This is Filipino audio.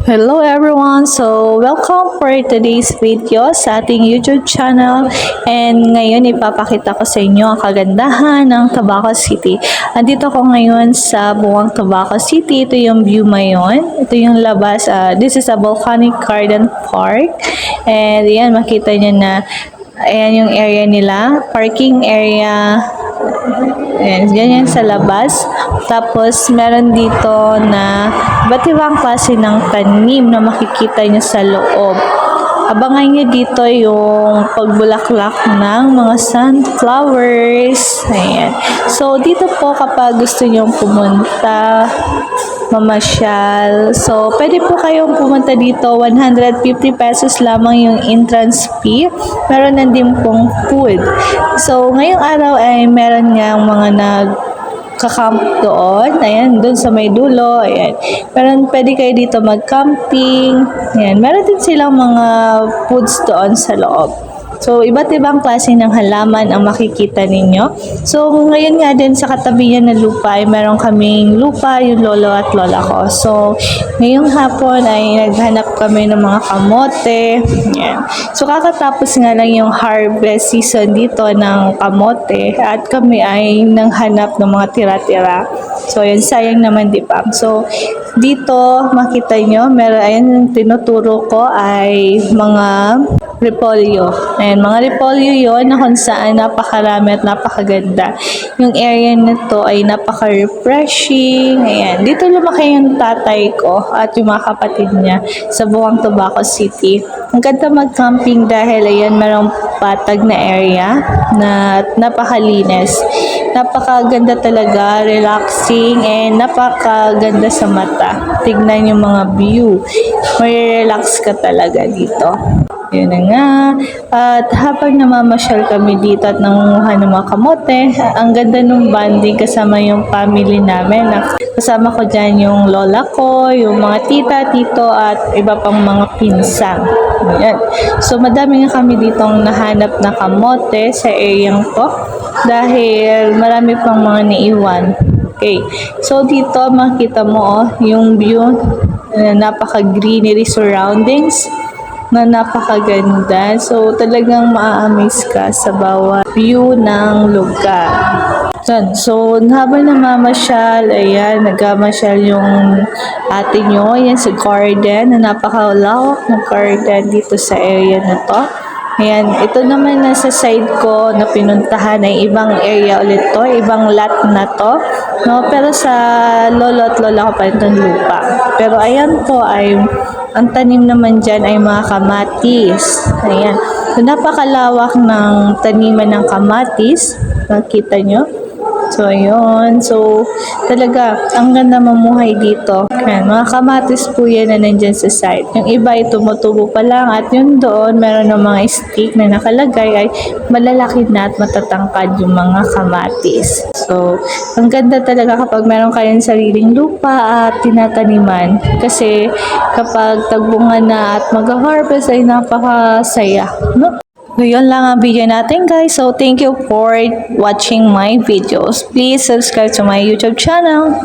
Hello everyone! So, welcome for today's video sa ating YouTube channel. And ngayon ipapakita ko sa inyo ang kagandahan ng Tabaco City. Andito ko ngayon sa buwang Tabaco City. Ito yung view ngayon. Ito yung labas. This is a volcanic garden park. And yan, makita nyo na ayan yung area nila. Parking area. Ayan, ganyan sa labas. Tapos, meron dito na iba't ibang klase ng tanim na makikita nyo sa loob. Abangan nyo dito yung pagbulaklak ng mga sunflowers. Ayan. So, dito po kapag gusto nyo pumunta, mamasyal. So, pwede po kayong pumunta dito. 150 pesos lamang yung entrance fee. Meron na din pong food. So, ngayong araw ay meron nga mga kakamp doon. Ayan, doon sa may dulo. Ayan. Meron, pwede kayo dito mag-camping. Ayan. Meron din silang mga foods doon sa loob. So, iba't ibang klase ng halaman ang makikita ninyo. So, ngayon nga din sa katabi niya na lupa ay meron kaming lupa, yung lolo at lola ko. So, ngayong hapon ay naghanap kami ng mga kamote. Yan. So, kakatapos nga lang yung harvest season dito ng kamote at kami ay nanghanap ng mga tira-tira. So, yun, sayang naman, di ba? So, dito, makita nyo, meron, ayun, tinuturo ko ay mga repolyo. Ayan, mga repolyo yon na kung saan napakarami at napakaganda. Yung area nito ay napaka-refreshing. Ayan, dito lumaki yung tatay ko at yung mga kapatid niya sa buwang Tabaco City. Ang ganda mag-camping dahil ayan, merong patag na area na napakalinis. Napakaganda talaga, relaxing, and napakaganda sa mata. Tignan yung mga view. May relax ka talaga dito. Yun na nga. At habang namamasyal kami dito at nangunguha ng mga kamote, ang ganda nung bonding kasama yung family namin. Kasama ko dyan yung lola ko, yung mga tita, tito, at iba pang mga pinsang. Ayan. So, madami nga kami ditong nahanap na kamote sa area to dahil marami pang mga naiwan. Okay. So, dito makita mo yung view, napaka-greenery surroundings na napakaganda. So, talagang ma-amaze ka sa bawat view ng lugar. So, habang namamasyal, ayan, nagamasyal yung ate nyo, ayan, sa garden, na napakalawak na garden dito sa area na to. Ayan, ito naman na sa side ko na pinuntahan ay ibang area ulit to, ibang lot na to, no? Pero sa lolo at lola ko pa itong lupa. Pero ayan po ay ang tanim naman dyan ay mga kamatis. Ayan. So, napakalawak ng taniman ng kamatis. Nakita nyo? So, ayun. So, talaga, ang ganda mamuhay dito. Ayan, mga kamatis po yan na nandyan sa side. Yung iba ay tumutubo pa lang at yung doon, meron ng mga stick na nakalagay ay malalaki na at matatangkad yung mga kamatis. So, ang ganda talaga kapag meron kayong sariling lupa at tinataniman. Kasi kapag tagbunga na at mag-harvest ay napakasaya. No? So, yun lang ang video natin guys. So, thank you for watching my videos. Please subscribe to my YouTube channel.